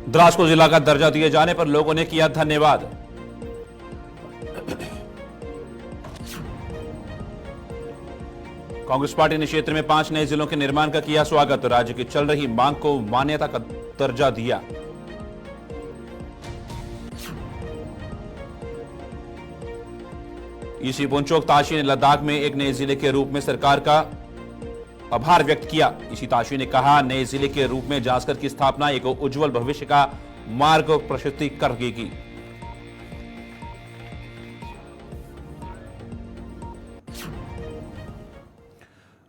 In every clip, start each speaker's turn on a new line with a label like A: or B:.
A: द्रास को जिला का दर्जा दिए जाने पर लोगों ने किया धन्यवाद। कांग्रेस पार्टी ने क्षेत्र में 5 नए जिलों के निर्माण का किया स्वागत। राज्य की चल रही मांग को मान्यता का दर्जा दिया। ईसी पुंचोक ताशी ने लद्दाख में एक नए जिले के रूप में सरकार का आभार व्यक्त किया। ईसी ताशी ने कहा, नए जिले के रूप में जासकर की स्थापना एक उज्जवल भविष्य का मार्ग प्रशस्त करेगी।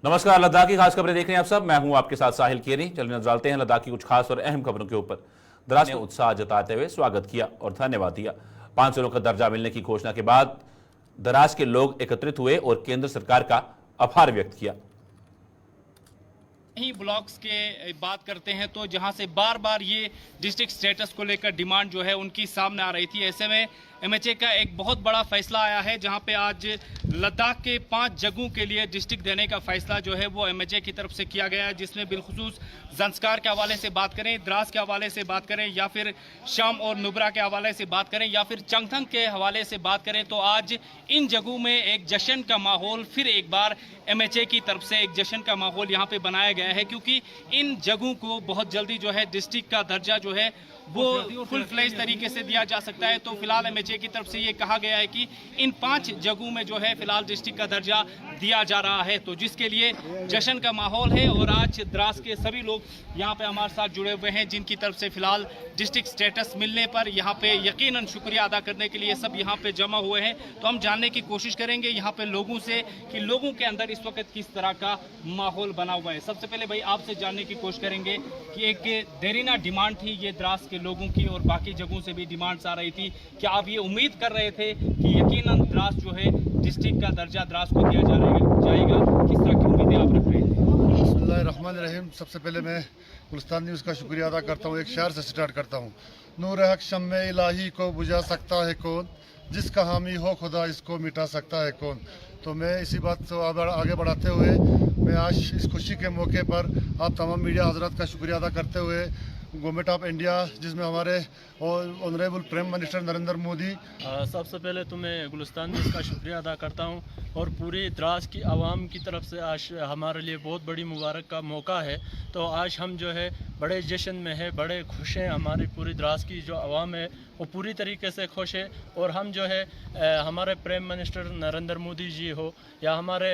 A: नमस्कार, लद्दाख की खास खबरें देख रहे हैं आप सब। मैं हूं आपके साथ साहिल केरी। चलिए नजर डालते हैं लद्दाख की कुछ खास और अहम खबरों के ऊपर। द्रास ने उत्साह जताते हुए स्वागत किया और धन्यवाद दिया। 5 जिलों का दर्जा मिलने की घोषणा के बाद द्रास के लोग एकत्रित हुए और केंद्र सरकार का आभार व्यक्त किया।
B: ही ब्लॉक्स के बात करते हैं तो जहां से बार बार ये डिस्ट्रिक्ट स्टेटस को लेकर डिमांड जो है उनकी सामने आ रही थी। ऐसे में एमएचए का एक बहुत बड़ा फैसला आया है, जहां पे आज लद्दाख के 5 जगहों के लिए डिस्ट्रिक्ट देने का फैसला जो है वो एमएचए की तरफ से किया गया है, जिसमें बिलखुसूस ज़ंस्कार के हवाले से बात करें, द्रास के हवाले से बात करें, या फिर शाम और नुब्रा के हवाले से बात करें, या फिर चंगथंग के हवाले से बात करें, तो आज इन जगहों में एक जश्न का माहौल फिर एक बार एमएचए की तरफ से एक जश्न का माहौल यहाँ पे बनाया गया है, क्योंकि इन जगहों को बहुत जल्दी जो है डिस्ट्रिक्ट का दर्जा जो है वो फुल फ्लेज तरीके से दिया जा सकता है। तो फिलहाल एमएचए की तरफ से ये कहा गया है कि इन 5 जगहों में जो है फिलहाल डिस्ट्रिक्ट का दर्जा दिया जा रहा है, तो जिसके लिए जश्न का माहौल है। और आज द्रास के सभी लोग यहाँ पे हमारे साथ जुड़े हुए हैं, जिनकी तरफ से फिलहाल डिस्ट्रिक्ट स्टेटस मिलने पर यहाँ पे यकीनन शुक्रिया अदा करने के लिए सब यहाँ पे जमा हुए हैं। तो हम जानने की कोशिश करेंगे यहाँ पे लोगों से कि लोगों के अंदर इस वक्त किस तरह का माहौल बना हुआ है। सबसे पहले भाई आपसे जानने की कोशिश करेंगे कि एक देरीना डिमांड थी ये द्रास के लोगों की और बाकी जगहों से भी डिमांड्स आ रही थी, क्या आप ये उम्मीद कर रहे थे कि यकीनन द्रास जो है डिस्ट्रिक्ट का दर्जा द्रास को दिया जाएगा? किस तरह की उम्मीदें आप रख रहे थे?
C: बिस्मिल्लाहिर्रहमानिर्रहीम। सबसे पहले मैं गुलिस्तान न्यूज़ का शुक्रिया अदा करता हूँ। एक शेर से स्टार्ट करता हूँ। नूर हक शम्मे इलाही को बुझा सकता है कौन, जिसका हामी हो खुदा इसको मिटा सकता है कौन। तो मैं इसी बात को आगे बढ़ाते हुए मैं आज इस खुशी के मौके पर आप तमाम मीडिया हजरात का शुक्रिया अदा करते हुए गवर्नमेंट ऑफ इंडिया, जिसमें हमारे honourable prime minister Narendra Modi,
D: सबसे पहले तो मैं गुलिस्तान न्यूज़ का शुक्रिया अदा करता हूं और पूरी द्रास की आवाम की तरफ से आज हमारे लिए बहुत बड़ी मुबारक का मौका है। तो आज हम जो है बड़े जश्न में है, बड़े खुश हैं। हमारी पूरी द्रास की जो आवाम है वो पूरी तरीके से खुश है। और हम जो है हमारे प्राइम मिनिस्टर नरेंद्र मोदी जी हो, या हमारे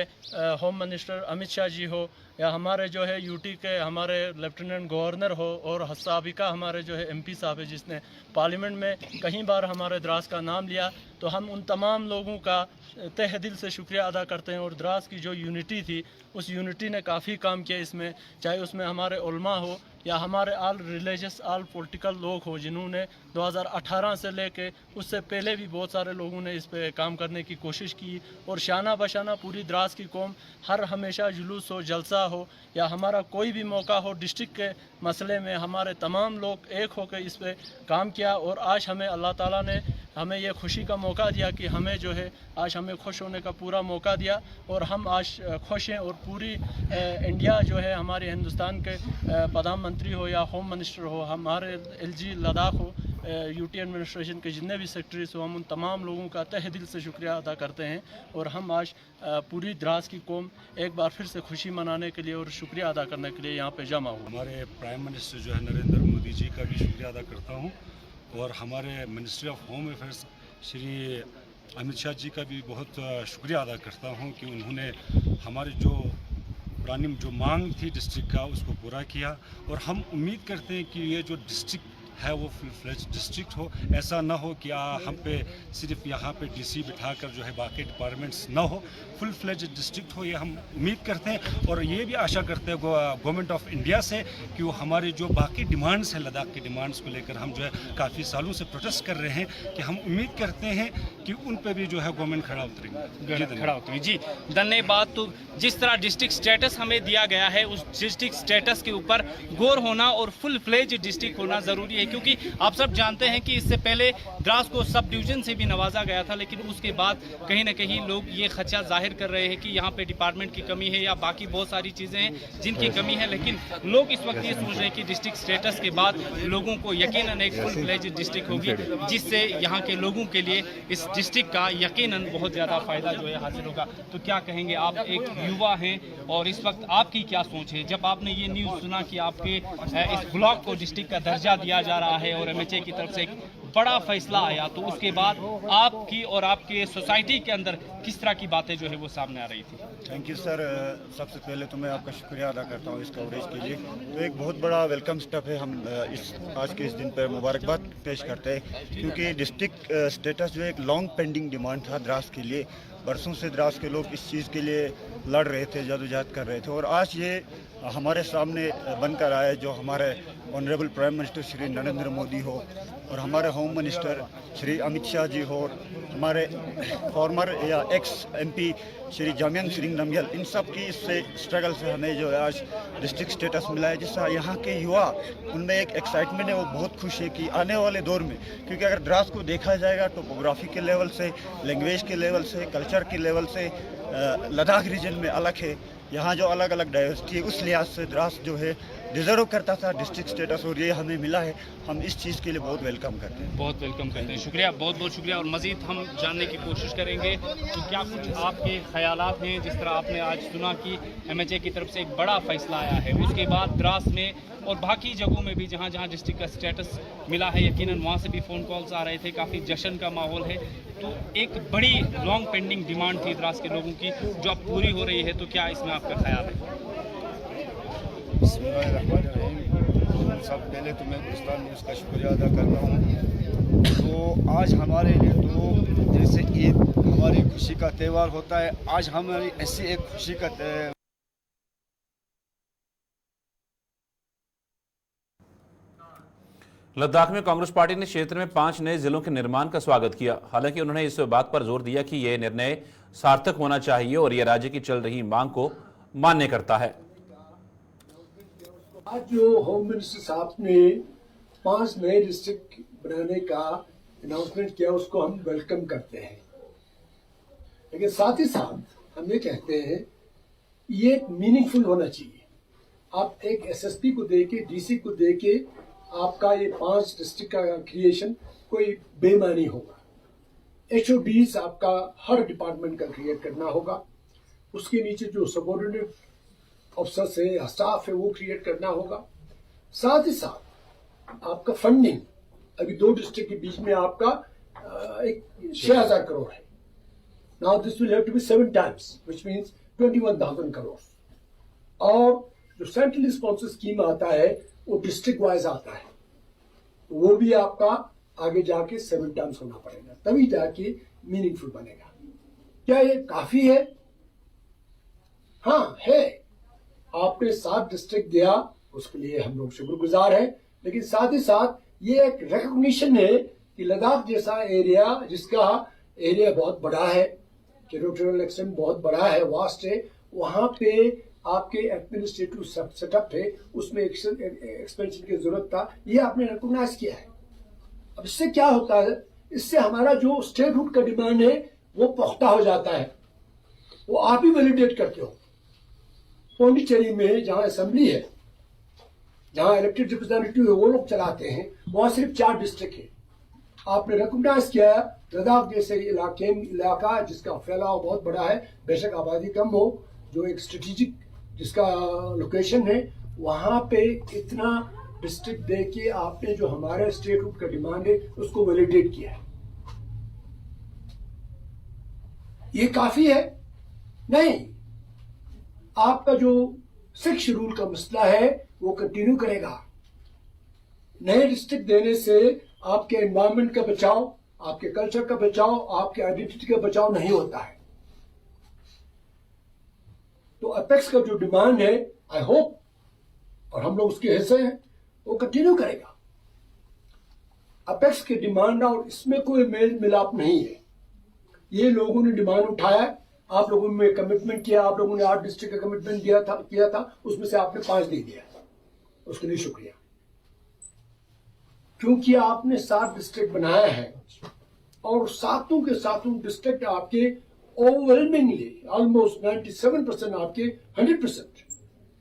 D: होम मिनिस्टर अमित शाह जी हो, या हमारे जो है यूटी के हमारे लेफ्टिनेंट गवर्नर हो, और साबिका हमारे जो है एमपी साहब है जिसने पार्लियामेंट में कई बार हमारे द्रास का नाम लिया, तो हम उन तमाम लोगों का तहे दिल से शुक्रिया अदा करते हैं। और द्रास की जो यूनिटी थी उस यूनिटी ने काफ़ी काम किया इसमें, चाहे उसमें हमारे उलमा हो या हमारे ऑल रिलीजियस ऑल पॉलिटिकल लोग हो, जिन्होंने 2018 से लेके उससे पहले भी बहुत सारे लोगों ने इस पे काम करने की कोशिश की। और शाना बशाना पूरी द्रास की कौम हर हमेशा जुलूस हो, जलसा हो, या हमारा कोई भी मौका हो, डिस्ट्रिक्ट के मसले में हमारे तमाम लोग एक होकर इस पे काम किया। और आज हमें अल्लाह ताला ने हमें ये खुशी का मौका दिया कि हमें जो है आज हमें खुश होने का पूरा मौका दिया, और हम आज खुश हैं। और पूरी इंडिया जो है, हमारे हिंदुस्तान के प्रधानमंत्री हो या होम मिनिस्टर हो, हमारे एलजी लद्दाख हो, यूटी एडमिनिस्ट्रेशन के जितने भी सेक्रेटरीज हो, हम उन तमाम लोगों का तहे दिल से शुक्रिया अदा करते हैं। और हम आज पूरी द्रास की कौम एक बार फिर से खुशी मनाने के लिए और शुक्रिया अदा करने के लिए यहाँ पे जमा हुआ।
E: हमारे प्राइम मिनिस्टर जो है नरेंद्र मोदी जी का भी शुक्रिया अदा करता हूँ, और हमारे ministry of home affairs Shri Amit Shah ji का भी बहुत शुक्रिया अदा करता हूँ कि उन्होंने हमारी जो पुरानी जो मांग थी डिस्ट्रिक्ट का उसको पूरा किया। और हम उम्मीद करते हैं कि ये जो डिस्ट्रिक्ट है वो फुल फ्लेज डिस्ट्रिक्ट हो। ऐसा ना हो कि हम पे सिर्फ यहाँ पे डीसी बिठाकर जो है बाकी डिपार्टमेंट्स ना हो, फुल फ्लेज डिस्ट्रिक्ट हो, ये हम उम्मीद करते हैं। और ये भी आशा करते हैं गवर्नमेंट ऑफ इंडिया से कि वो हमारी जो बाकी डिमांड्स हैं, लद्दाख की डिमांड्स को लेकर हम जो है काफ़ी सालों से प्रोटेस्ट कर रहे हैं, कि हम उम्मीद करते हैं कि उन पे भी जो है गवर्नमेंट खड़ा उतरेंगे।
B: जी धन्यवाद। तो जिस तरह डिस्ट्रिक्ट स्टेटस हमें दिया गया है, उस डिस्ट्रिक्ट स्टेटस के ऊपर गौर होना और फुल फ्लेज डिस्ट्रिक्ट होना ज़रूरी है, क्योंकि आप सब जानते हैं कि इससे पहले द्रास को सब डिवीजन से भी नवाजा गया था, लेकिन उसके बाद कहीं ना कहीं लोग ये खदशा जाहिर कर रहे हैं कि यहाँ पे डिपार्टमेंट की कमी है या बाकी बहुत सारी चीज़ें हैं जिनकी कमी है। लेकिन लोग इस वक्त ये सोच रहे हैं कि डिस्ट्रिक्ट स्टेटस के बाद लोगों को यकीनन एक फुल फ्लेज डिस्ट्रिक्ट होगी, जिससे यहाँ के लोगों के लिए इस डिस्ट्रिक्ट का यकीनन बहुत ज़्यादा फायदा जो है हासिल होगा। तो क्या कहेंगे, आप एक युवा हैं और इस वक्त आपकी क्या सोच है जब आपने ये न्यूज़ सुना कि आपके इस ब्लॉक को डिस्ट्रिक्ट का दर्जा दिया जा रहा है और एमएचए की तरफ से एक बड़ा फैसला आया, तो उसके बाद आपकी और आपके सोसाइटी के अंदर किस तरह की बातें जो है वो सामने आ रही थी?
F: Thank you sir. सबसे पहले तो मैं आपका शुक्रिया अदा करता हूँ इस कवरेज के लिए। तो एक बहुत बड़ा वेलकम स्टेप है, हम आज के इस दिन पर मुबारकबाद पेश करते हैं, क्योंकि डिस्ट्रिक्ट स्टेटस जो एक लॉन्ग पेंडिंग डिमांड था द्रास के लिए। बरसों से द्रास के लोग इस चीज़ के लिए लड़ रहे थे, जदोजहद कर रहे थे, और आज ये हमारे सामने बनकर आए। जो हमारे honourable prime minister Shri Narendra Modi हो और हमारे होम मिनिस्टर श्री अमित शाह जी हो, हमारे फॉर्मर या एक्स एमपी श्री जामियंग सिंह नमग्याल, इन सब की इससे स्ट्रगल से हमें जो है आज डिस्ट्रिक्ट स्टेटस मिला है, जिससे यहाँ के युवा उनमें एक एक्साइटमेंट है, वो बहुत खुश है कि आने वाले दौर में, क्योंकि अगर द्रास को देखा जाएगा टोपोग्राफी के लेवल से, लैंग्वेज के लेवल से, कल्चर के लेवल से लद्दाख रीजन में अलग है। यहाँ जो अलग अलग डाइवर्सिटी है, उस लिहाज से द्रास जो है डिजर्व करता था डिस्ट्रिक्ट स्टेटस, और ये हमें मिला है। हम इस चीज़ के लिए बहुत वेलकम करते हैं।
B: बहुत वेलकम करते हैं, शुक्रिया, बहुत बहुत शुक्रिया। और मज़ीद हम जानने की कोशिश करेंगे कि क्या कुछ आपके ख्यालात हैं, जिस तरह आपने आज सुना कि एमएचए की तरफ से एक बड़ा फैसला आया है, उसके बाद द्रास में और बाकी जगहों में भी जहाँ जहाँ डिस्ट्रिक्ट का स्टेटस मिला है, यकीनन वहाँ से भी फ़ोन कॉल्स आ रहे थे, काफ़ी जश्न का माहौल है। तो एक बड़ी लॉन्ग पेंडिंग डिमांड थी द्रास के लोगों की, जो अब पूरी हो रही है, तो क्या इसमें आपका ख्याल है?
F: सब पहले तो मैं गुलिस्तान न्यूज़ का शुक्रिया अदा करता हूँ। तो आज हमारे लिए तो जैसे ईद हमारी खुशी का त्यौहार होता है, आज हमारी ऐसी एक खुशी का
A: लद्दाख में कांग्रेस पार्टी ने क्षेत्र में 5 नए जिलों के निर्माण का स्वागत किया। हालांकि उन्होंने इस बात पर जोर दिया कि यह निर्णय सार्थक होना चाहिए और यह राज्य की चल रही मांग को मान्य करता है।
G: आज जो होम मिनिस्टर साहब ने 5 नए डिस्ट्रिक्ट बनाने का अनाउंसमेंट किया, उसको हम वेलकम करते हैं। लेकिन साथ ही साथ हम ये कहते हैं ये मीनिंगफुल होना चाहिए। आप एक एसएसपी को देके, डीसी को देके आपका ये 5 डिस्ट्रिक्ट का क्रिएशन कोई बेमानी होगा। HODs आपका हर डिपार्टमेंट का क्रिएट करना होगा, उसके नीचे जो सबऑर्डिनेट ऑफिसर्स है या स्टाफ है वो क्रिएट करना होगा। साथ ही साथ आपका फंडिंग, अभी 2 डिस्ट्रिक्ट के बीच में आपका एक 6000 करोड़ है। Now this will have to be 7 times, which means 21,000 crore. और जो सेंट्रल रिस्पॉन्सिव स्कीम आता है वो डिस्ट्रिक्ट वाइज आता है, तो वो भी आपका आगे जाके 7 टाइम्स होना पड़ेगा, तभी जाके मीनिंगफुल बनेगा। क्या ये काफी है? हाँ है। आपने 7 डिस्ट्रिक्ट दिया, उसके लिए हम लोग शुक्रगुजार हैं, लेकिन साथ ही साथ ये एक रिकॉग्निशन है कि लद्दाख जैसा एरिया, जिसका एरिया बहुत बड़ा है, टेरिटोरियल एक्सटेंट बहुत बड़ा है, वास्ट है, वहां पे आपके एडमिनिस्ट्रेटिव सेटअप है, उसमें एक्सपेंशन की जरूरत था, ये आपने रिकॉग्नाइज किया है। अब इससे क्या होता है, इससे हमारा जो स्टेटहुड का डिमांड है वो पुख्ता हो जाता है, वो आप ही वैलिडेट करते हो। पौंडीचेरी में जहां असेंबली है, जहां इलेक्टेड रिप्रेजेंटेटिव है, वो लोग चलाते हैं, वहां सिर्फ 4 डिस्ट्रिक्ट है। आपने रिकॉग्नाइज किया लद्दाख जैसे इलाका जिसका फैलाव बहुत बड़ा है, बेशक आबादी कम हो, जो एक स्ट्रेटेजिक जिसका लोकेशन है, वहां पे इतना डिस्ट्रिक्ट दे के आपने जो हमारे स्टेटहुड का डिमांड है उसको वैलिडेट किया है। ये काफी है? नहीं, आपका जो 6 शेड्यूल का मसला है वो कंटिन्यू करेगा। नए डिस्ट्रिक्ट देने से आपके एनवायरनमेंट का बचाव, आपके कल्चर का बचाव, आपके आइडेंटिटी का बचाव नहीं होता है। तो अपेक्स का जो डिमांड है, आई होप, और हम लोग उसके हिस्से हैं, वो कंटिन्यू करेगा। अपेक्स के डिमांड और इसमें कोई मेल मिलाप नहीं है। ये लोगों ने डिमांड उठाया, आप लोगों ने कमिटमेंट किया, आप लोगों ने 8 डिस्ट्रिक्ट का कमिटमेंट किया था, उसमें से आपने 5 दे दिया, उसके लिए शुक्रिया। क्योंकि आपने 7 डिस्ट्रिक्ट बनाया है और सातों के सातों डिस्ट्रिक्ट आपके ओवरवेलमिंगली ऑलमोस्ट 97% आपके 100%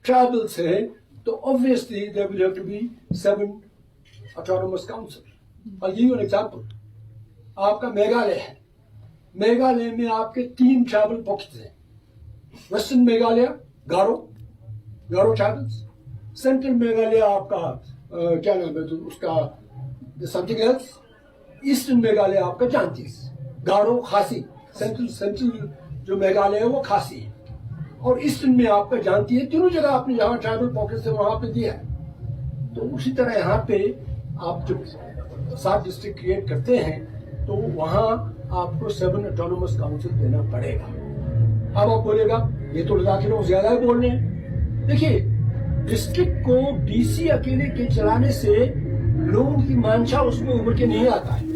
G: ट्राइबल्स हैं, तो obviously there will have to be 7 autonomous council. और यही एग्जांपल आपका मेघालय है। मेघालय में आपके 3 ट्राइबल पॉकेट्स हैं, वेस्टर्न मेघालय गारो ट्राइबल्स, सेंट्रल मेघालय आपका क्या नाम है तो उसका समथिंग एल्स, ईस्टर्न मेघालय आपका जानतीस, गारो खासी, सेंट्रल जो मेघालय है वो खासी है, और ईस्टर्न में आपका जानती है। तीनों जगह आपने जहां ट्राइबल पॉकेट से वहां पे दिया है। तो उसी तरह यहाँ पे आप जब 7 डिस्ट्रिक्ट क्रिएट करते हैं तो वहां आपको 7 ऑटोनोमस काउंसिल देना पड़ेगा। अब आप बोलेगा ये तो लद्दाखी लोग ज्यादा ही बोल रहे हैं। देखिए, डिस्ट्रिक्ट को डीसी अकेले के चलाने से लोगों की मानसा उसमें उभर के नहीं आता है।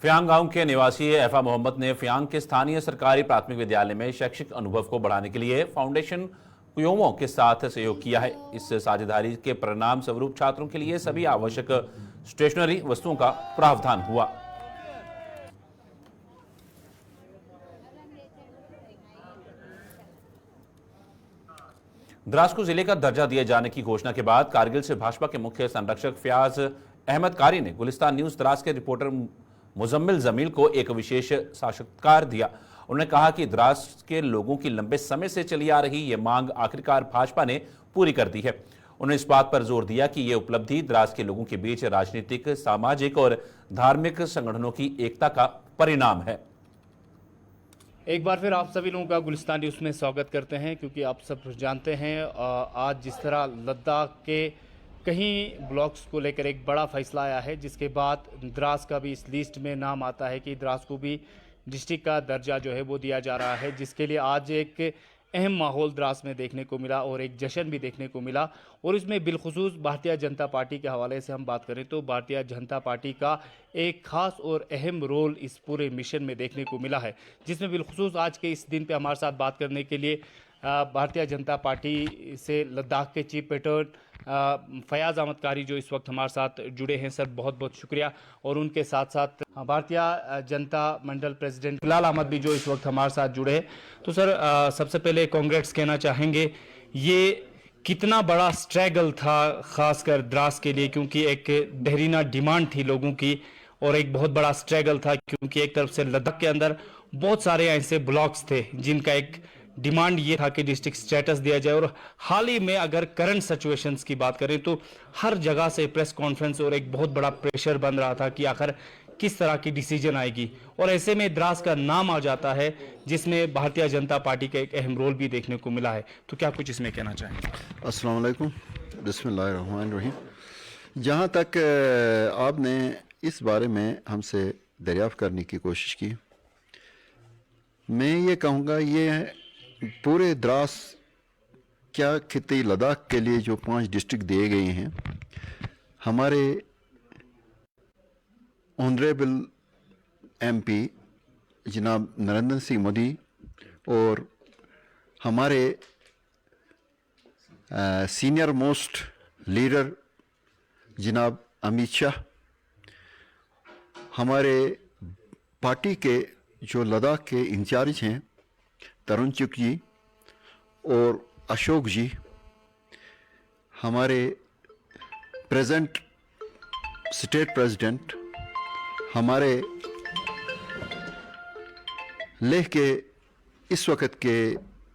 A: फ्यांग गांव के निवासी एफा मोहम्मद ने फ्यांग के स्थानीय सरकारी प्राथमिक विद्यालय में शैक्षिक अनुभव को बढ़ाने के लिए फाउंडेशन कुयोमो के साथ सहयोग किया है। इस साझेदारी के परिणाम स्वरूप छात्रों के लिए सभी आवश्यक स्टेशनरी वस्तुओं का प्रावधान हुआ। द्रास को जिले का दर्जा दिए जाने की घोषणा के बाद कारगिल से भाजपा के मुख्य संरक्षक फयाज अहमद कारी ने गुलिस्तान न्यूज द्रास के रिपोर्टर मुजम्मिल जमील को एक विशेष साक्षात्कार दिया। उन्होंने कहा कि द्रास के लोगों की लंबे समय से चली आ रही ये मांग आखिरकार भाजपा ने पूरी कर दी है। उन्होंने इस बात पर जोर दिया कि ये उपलब्धि द्रास के लोगों के बीच राजनीतिक, सामाजिक और धार्मिक संगठनों की एकता का परिणाम है।
B: एक बार फिर आप सभी लोगों का गुलिस्तान न्यूज़ में स्वागत करते हैं, क्योंकि आप सब जानते हैं आज जिस तरह लद्दाख के कहीं ब्लॉक्स को लेकर एक बड़ा फैसला आया है, जिसके बाद द्रास का भी इस लिस्ट में नाम आता है कि द्रास को भी डिस्ट्रिक्ट का दर्जा जो है वो दिया जा रहा है, जिसके लिए आज एक अहम माहौल द्रास में देखने को मिला और एक जश्न भी देखने को मिला। और इसमें बिलखुसूस भारतीय जनता पार्टी के हवाले से हम बात करें तो भारतीय जनता पार्टी का एक खास और अहम रोल इस पूरे मिशन में देखने को मिला है, जिसमें बिलखुसूस आज के इस दिन पे हमारे साथ बात करने के लिए भारतीय जनता पार्टी से लद्दाख के चीफ पैटर्न फयाज अहमद कारी जो इस वक्त हमारे साथ जुड़े हैं। सर बहुत बहुत शुक्रिया। और उनके साथ साथ भारतीय जनता मंडल प्रेसिडेंट बिलाल अहमद भी जो इस वक्त हमारे साथ जुड़े हैं। तो सर सबसे पहले कांग्रेस कहना चाहेंगे, ये कितना बड़ा स्ट्रगल था खासकर द्रास के लिए, क्योंकि एक देरीना डिमांड थी लोगों की और एक बहुत बड़ा स्ट्रगल था, क्योंकि एक तरफ से लद्दाख के अंदर बहुत सारे ऐसे ब्लॉक्स थे जिनका एक डिमांड ये था कि डिस्ट्रिक्ट स्टेटस दिया जाए। और हाल ही में अगर करंट सिचुएशंस की बात करें तो हर जगह से प्रेस कॉन्फ्रेंस और एक बहुत बड़ा प्रेशर बन रहा था कि आखिर किस तरह की डिसीजन आएगी, और ऐसे में द्रास का नाम आ जाता है जिसमें भारतीय जनता पार्टी का एक अहम रोल भी देखने को मिला है। तो क्या कुछ इसमें कहना चाहेंगे?
H: अस्सलाम वालेकुम, बिस्मिल्लाहिर्रहमानिर्रहीम। जहाँ तक आपने इस बारे में हमसे दरियाफ्त करने की कोशिश की, मैं ये कहूँगा ये पूरे द्रास क्या खित्ते लद्दाख के लिए जो 5 डिस्ट्रिक्ट दिए गए हैं, हमारे ऑनरेबल एमपी जनाब नरेंद्र सिंह मोदी और हमारे सीनियर मोस्ट लीडर जनाब अमित शाह, हमारे पार्टी के जो लद्दाख के इंचार्ज हैं तरुण चुग जी और अशोक जी, हमारे प्रेजेंट स्टेट प्रेसिडेंट, हमारे लेह के इस वक्त के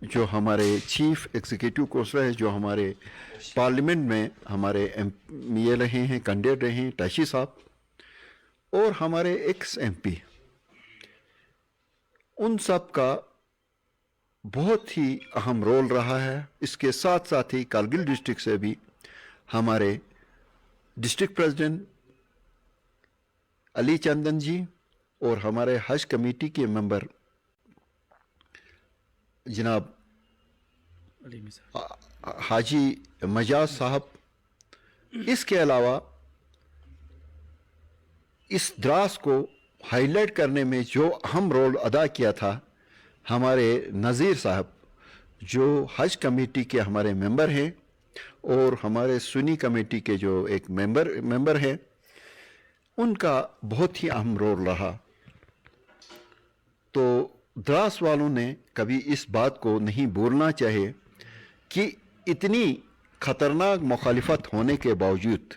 H: जो हमारे चीफ एग्जीक्यूटिव कोर्सर है, जो हमारे पार्लियामेंट में हमारे ये रहे हैं, कैंडिडेट रहे हैं, टैशी साहब, और हमारे एक्स एमपी, उन सब का बहुत ही अहम रोल रहा है। इसके साथ साथ ही कारगिल डिस्ट्रिक्ट से भी हमारे डिस्ट्रिक्ट प्रेसिडेंट अली चंदन जी और हमारे हज कमेटी के मेंबर जनाब हाजी मजाज साहब, इसके अलावा इस द्रास को हाईलाइट करने में जो अहम रोल अदा किया था हमारे नज़ीर साहब, जो हज कमेटी के हमारे मेंबर हैं, और हमारे सुन्नी कमेटी के जो एक मेंबर हैं, उनका बहुत ही अहम रोल रहा। तो द्रास वालों ने कभी इस बात को नहीं भूलना चाहिए कि इतनी खतरनाक मुखालिफत होने के बावजूद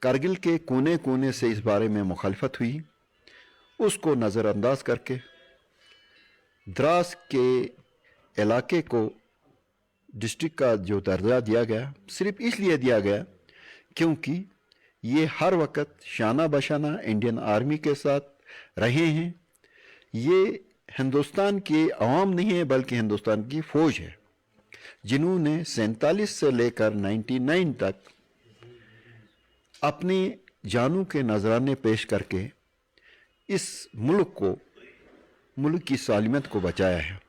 H: कारगिल के कोने कोने से इस बारे में मुखालिफत हुई, उसको नज़रअंदाज करके द्रास के इलाके को डिस्ट्रिक्ट का जो दर्जा दिया गया, सिर्फ इसलिए दिया गया क्योंकि ये हर वक्त शाना बशाना इंडियन आर्मी के साथ रहे हैं। ये हिंदुस्तान की अवाम नहीं है बल्कि हिंदुस्तान की फ़ौज है, जिन्होंने 47 से लेकर 99 तक अपनी जानों के नजराने पेश करके इस मुल्क की सालिमत को बचाया है।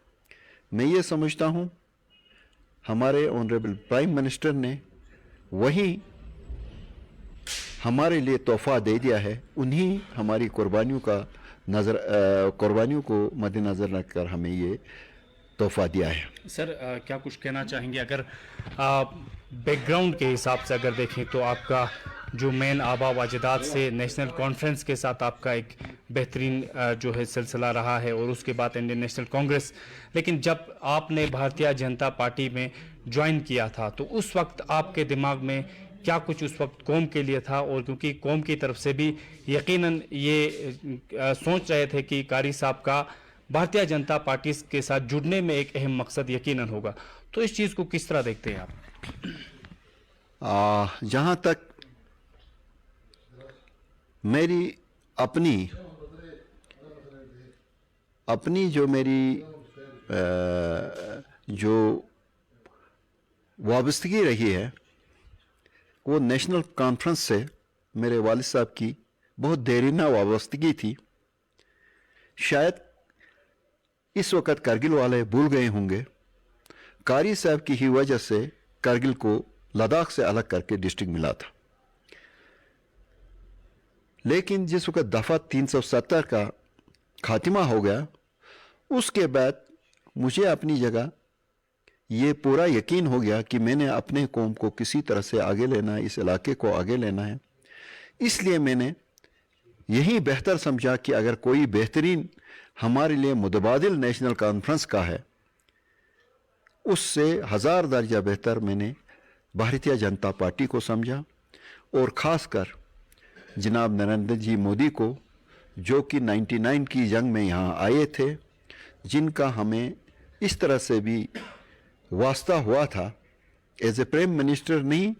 H: मैं ये समझता हूँ हमारे ऑनरेबल प्राइम मिनिस्टर ने वही हमारे लिए तोहफा दे दिया है, उन्हीं हमारी कुर्बानियों को मद्देनज़र रखकर हमें ये तोहफा दिया है।
I: सर क्या कुछ कहना चाहेंगे? अगर बैकग्राउंड के हिसाब से अगर देखें तो आपका जो मेन आबा व अजदाद से नेशनल कॉन्फ्रेंस के साथ आपका एक बेहतरीन जो है सिलसिला रहा है, और उसके बाद इंडियन नेशनल कांग्रेस, लेकिन जब आपने भारतीय जनता पार्टी में ज्वाइन किया था तो उस वक्त आपके दिमाग में क्या कुछ उस वक्त कौम के लिए था? और क्योंकि कौम की तरफ से भी यकीनन ये सोच रहे थे कि कारी साहब का भारतीय जनता पार्टी के साथ जुड़ने में एक अहम मकसद यकीनन होगा, तो इस चीज़ को किस तरह देखते हैं आप?
H: जहाँ तक मेरी अपनी जो मेरी जो वाबस्तगी रही है, वो नेशनल कॉन्फ्रेंस से मेरे वालिद साहब की बहुत देरीना वाबस्तगी थी। शायद इस वक्त कारगिल वाले भूल गए होंगे, कारी साहब की ही वजह से कारगिल को लद्दाख से अलग करके डिस्ट्रिक्ट मिला था। लेकिन जिस वक्त दफ़ा 370 का खात्मा हो गया, उसके बाद मुझे अपनी जगह ये पूरा यकीन हो गया कि मैंने अपने कौम को किसी तरह से आगे लेना है, इस इलाके को आगे लेना है। इसलिए मैंने यही बेहतर समझा कि अगर कोई बेहतरीन हमारे लिए मुतबादिल नेशनल कॉन्फ्रेंस का है, उससे 1000 दर्जा बेहतर मैंने भारतीय जनता पार्टी को समझा, और ख़ासकर जनाब नरेंद्र जी मोदी को, जो कि 99 की जंग में यहाँ आए थे, जिनका हमें इस तरह से भी वास्ता हुआ था एज ए प्राइम मिनिस्टर नहीं,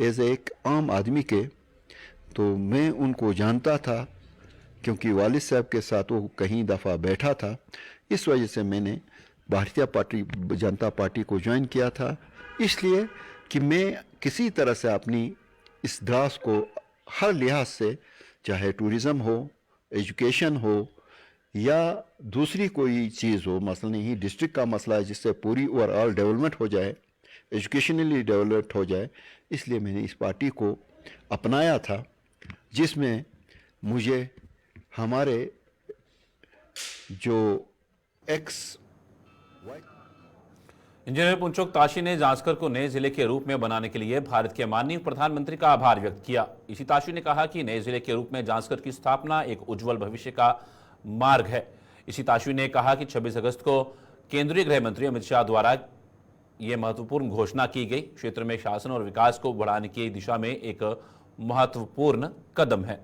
H: एज एक आम आदमी के। तो मैं उनको जानता था क्योंकि वालिद साहब के साथ वो कहीं दफ़ा बैठा था। इस वजह से मैंने भारतीय जनता पार्टी को ज्वाइन किया था, इसलिए कि मैं किसी तरह से अपनी इस द्रास को हर लिहाज से, चाहे टूरिज़म हो, एजुकेशन हो या दूसरी कोई चीज़ हो, मसलन ही डिस्ट्रिक्ट का मसला है जिससे पूरी ओवरऑल डेवलपमेंट हो जाए, एजुकेशनली डेवलप्ड हो जाए, इसलिए मैंने इस पार्टी को अपनाया था, जिसमें मुझे हमारे जो
A: इंजीनियर पुंचोक ताशी ने जांस्कर को नए जिले के रूप में बनाने के लिए भारत के माननीय प्रधानमंत्री का आभार व्यक्त किया। इसी ताशी ने कहा कि नए जिले के रूप में जांस्कर की स्थापना एक उज्जवल भविष्य का मार्ग है। इसी ताशी ने कहा कि 26 अगस्त को केंद्रीय गृह मंत्री अमित शाह द्वारा यह महत्वपूर्ण घोषणा की गई क्षेत्र में शासन और विकास को बढ़ाने की दिशा में एक महत्वपूर्ण कदम है।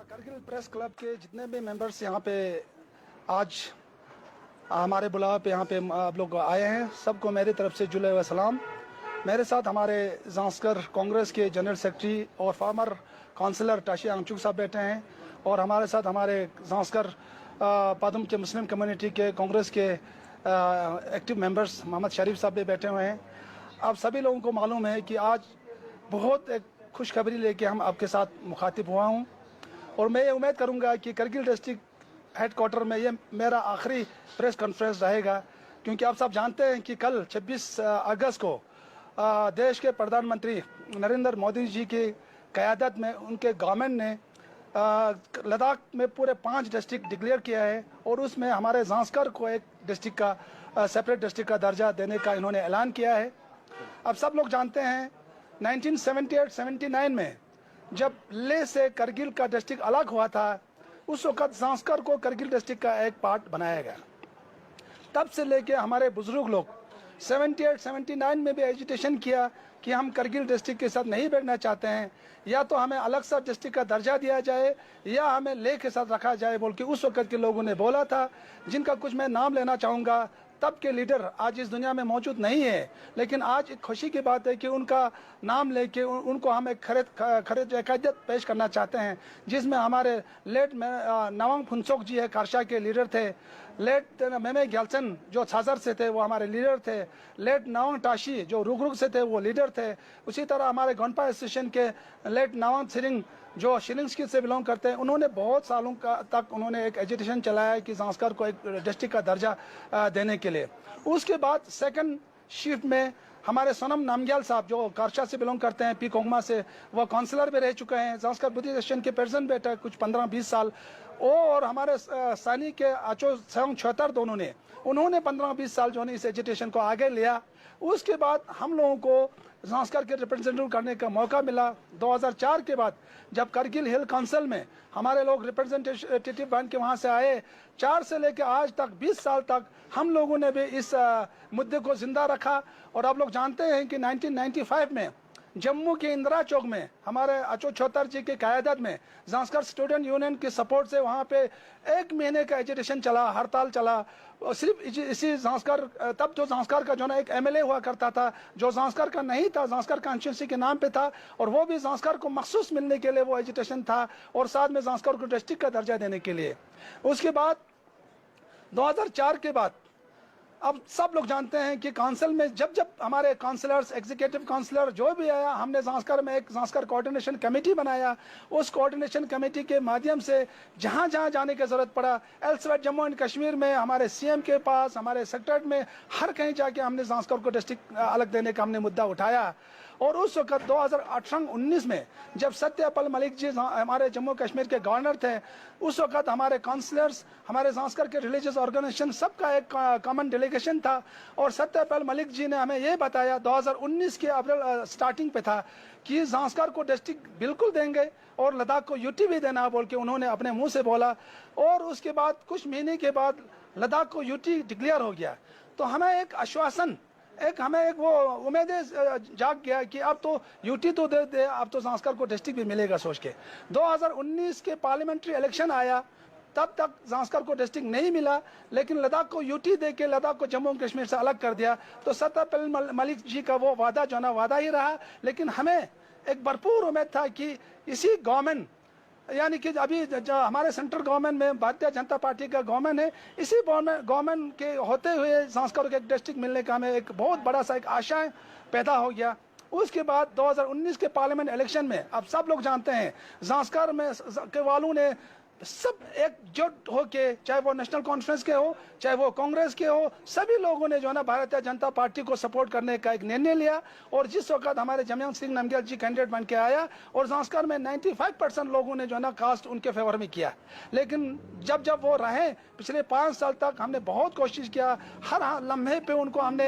J: कारगिल प्रेस क्लब के जितने भी मेंबर्स यहाँ पे आज हमारे बुलावे पे यहाँ पे आप लोग आए हैं, सबको मेरी तरफ से जुले हुए सलाम। मेरे साथ हमारे जांस्कर कांग्रेस के जनरल सेक्रेटरी और फार्मर काउंसलर ताशी आंगचुक साहब बैठे हैं, और हमारे साथ हमारे जांस्कर पादुम के मुस्लिम कम्युनिटी के कांग्रेस के एक्टिव मेंबर्स मोहम्मद शरीफ साहब भी बैठे हुए हैं। आप सभी लोगों को मालूम है कि आज बहुत एक खुशखबरी लेके हम आपके साथ मुखातिब हुआ हूँ, और मैं ये उम्मीद करूँगा कि कारगिल डिस्ट्रिक्ट हेडक्वार्टर में ये मेरा आखिरी प्रेस कॉन्फ्रेंस रहेगा, क्योंकि आप सब जानते हैं कि कल 26 अगस्त को देश के प्रधानमंत्री नरेंद्र मोदी जी की क़यादत में उनके गवर्नमेंट ने लद्दाख में पूरे 5 डिस्ट्रिक्ट डिक्लेयर किया है, और उसमें हमारे जांस्कर को एक डिस्ट्रिक्ट का सेपरेट डिस्ट्रिक्ट का दर्जा देने का इन्होंने ऐलान किया है। अब सब लोग जानते हैं 1978-79 में जब लेह से करगिल का डिस्ट्रिक्ट अलग हुआ था, उस वक्त ज़ांस्कर को करगिल डिस्ट्रिक्ट का एक पार्ट बनाया गया। तब से लेके हमारे बुजुर्ग लोग 78-79 में भी एजिटेशन किया कि हम करगिल डिस्ट्रिक्ट के साथ नहीं बैठना चाहते हैं, या तो हमें अलग सा डिस्ट्रिक्ट का दर्जा दिया जाए या हमें लेह के साथ रखा जाए बोल के उस वक्त के लोगों ने बोला था, जिनका कुछ मैं नाम लेना चाहूँगा। तब के लीडर आज इस दुनिया में मौजूद नहीं है, लेकिन आज एक खुशी की बात है कि उनका नाम लेके उनको हम एक खरीद अकायदत पेश करना चाहते हैं, जिसमें हमारे लेट नवांग फुनसोक जी है, कारशा के लीडर थे। लेट मेमे ग्यालसन जो छाजर से थे वो हमारे लीडर थे। लेट नवांग टाशी जो रुगरुग से थे वो लीडर थे। उसी तरह हमारे गोनपा एसोसिएशन के लेट नवांग सिरिंग जो शिलिंग्स से बिलोंग करते हैं, उन्होंने बहुत सालों तक उन्होंने एक एजिटेशन चलाया है कि ज़ांस्कर को एक डिस्ट्रिक्ट का दर्जा देने के लिए। उसके बाद सेकंड शिफ्ट में हमारे सोनम नामग्याल साहब जो कारशा से बिलोंग करते हैं, पी कोंगमा से, वो काउंसलर भी रह चुके हैं। ज़ांस्कर बुद्धिस्ट एसोसिएशन के प्रेसिडेंट बैठे कुछ 15-20 साल। और हमारे सानी के आचो सेंग छोतर दोनों ने उन्होंने 15-20 साल जो है इस एजिटेशन को आगे लिया। उसके बाद हम लोगों को ज़ांस्कर के रिप्रेजेंटेटिव करने का मौका मिला 2004 के बाद, जब करगिल हिल काउंसिल में हमारे लोग रिप्रेजेंटेटिव बन के वहाँ से आए। 4 से लेकर आज तक 20 साल तक हम लोगों ने भी इस मुद्दे को जिंदा रखा। और आप लोग जानते हैं कि 1995 में जम्मू के इंदिरा चौक में हमारे अचो छोतर जी की क़यादत में ज़ांस्कर स्टूडेंट यूनियन की सपोर्ट से वहाँ पे 1 महीने का एजिटेशन चला, हड़ताल चला। और सिर्फ इसी ज़ांस्कर, तब जो ज़ांस्कर का जो ना एक MLA हुआ करता था जो ज़ांस्कर का नहीं था, ज़ांस्कर कॉन्स्टिट्यूंसी के नाम पे था, और वो भी ज़ांस्कर को मखसूस मिलने के लिए वो एजिटेशन था, और साथ में ज़ांस्कर को डिस्ट्रिक्ट का दर्जा देने के लिए। उसके बाद 2004 के बाद अब सब लोग जानते हैं कि काउंसिल में जब हमारे काउंसलर्स, एग्जीक्यूटिव काउंसलर जो भी आया, हमने ज़ांस्कर में एक ज़ांस्कर कोऑर्डिनेशन कमेटी बनाया। उस कोऑर्डिनेशन कमेटी के माध्यम से जहाँ जहाँ जाने की ज़रूरत पड़ा, एल्सवेयर जम्मू एंड कश्मीर में, हमारे CM के पास, हमारे सेक्रेटरीट में, हर कहीं जाके हमने ज़ांस्कर को डिस्ट्रिक्ट अलग देने का हमने मुद्दा उठाया। और उस वक्त 2018-19 में जब सत्यपाल मलिक जी हमारे जम्मू कश्मीर के गवर्नर थे, उस वक्त हमारे काउंसलर्स, हमारे ज़ांस्कर के रिलीजियस ऑर्गेनाइजेशन सबका एक कॉमन डेलीगेशन था। और सत्यपाल मलिक जी ने हमें ये बताया 2019 के अप्रैल स्टार्टिंग पे था कि ज़ांस्कर को डिस्ट्रिक्ट बिल्कुल देंगे और लद्दाख को UT भी देना बोल के उन्होंने अपने मुंह से बोला। और उसके बाद कुछ महीने के बाद लद्दाख को UT डिक्लेयर हो गया। तो हमें एक आश्वासन, हमें एक वो उम्मीद जाग गया कि अब तो UT तो दे, अब तो ज़ांस्कर को डिस्ट्रिक्ट भी मिलेगा सोच के। 2019 के पार्लियामेंट्री इलेक्शन आया, तब तक ज़ांस्कर को डिस्ट्रिक्ट नहीं मिला, लेकिन लद्दाख को UT दे के लद्दाख को जम्मू कश्मीर से अलग कर दिया। तो सत्यपाल मलिक जी का वो वादा जो ना वादा ही रहा। लेकिन हमें एक भरपूर उम्मीद था कि इसी गवर्नमेंट, यानी कि अभी जो हमारे सेंट्रल गवर्नमेंट में भारतीय जनता पार्टी का गवर्नमेंट है, इसी गवर्नमेंट के होते हुए ज़ांस्कर को एक डिस्ट्रिक्ट मिलने का हमें एक बहुत बड़ा सा एक आशा पैदा हो गया। उसके बाद 2019 के पार्लियामेंट इलेक्शन में अब सब लोग जानते हैं ज़ांस्कर में के वालों ने सब एकजुट होके, चाहे वो नेशनल कॉन्फ्रेंस के हो, चाहे वो कांग्रेस के हो, सभी लोगों ने जो है ना भारतीय जनता पार्टी को सपोर्ट करने का एक निर्णय लिया। और जिस वक्त हमारे जमयांग सिंह नामग्याल जी कैंडिडेट बन के आया, और ज़ांस्कर में 95% लोगों ने जो है ना कास्ट उनके फेवर में किया। लेकिन जब वो रहे पिछले 5 साल तक, हमने बहुत कोशिश किया, हर लम्हे पे उनको हमने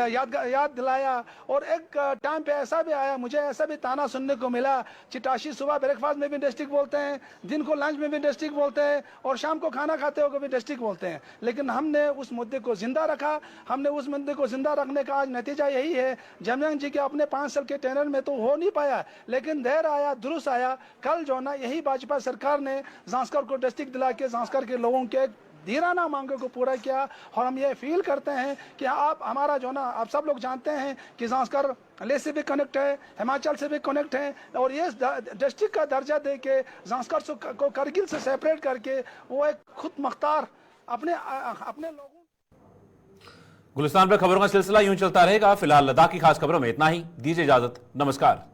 J: याद दिलाया। और एक टाइम पे ऐसा भी आया, मुझे ऐसा भी ताना सुनने को मिला, चिटाशी सुबह ब्रेकफास्ट में भी डिस्ट्रिक्ट बोलते हैं, दिन को लंच में भी डिस्ट्रिक्ट बोलते हैं, और शाम को खाना खाते हो भी डिस्ट्रिक्ट बोलते हैं। लेकिन हमने उस मुद्दे को जिंदा रखा। हमने उस मुद्दे को जिंदा रखने का आज नतीजा यही है। जमयांग जी के अपने 5 साल के टेनर में तो हो नहीं पाया, लेकिन देर आया दुरुस्त आया। कल जो ना यही भाजपा सरकार ने ज़ांस्कर को डिस्ट्रिक्ट दिला के ज़ांस्कर के लोगों के धीराना मांगों को पूरा किया। और हम ये फील करते हैं कि आप हमारा जो ना, आप सब लोग जानते हैं कि ज़ांस्कर लेह से भी कनेक्ट है, हिमाचल से भी कनेक्ट है, और ये डिस्ट्रिक्ट का दर्जा दे के ज़ांस्कर को करगिल से सेपरेट करके वो एक खुद मुख्तार अपने लोगों।
A: गुलिस्तान पर खबरों का सिलसिला यूं चलता रहेगा। फिलहाल लद्दाख की खास खबरों में इतना ही। दीजिए इजाजत, नमस्कार।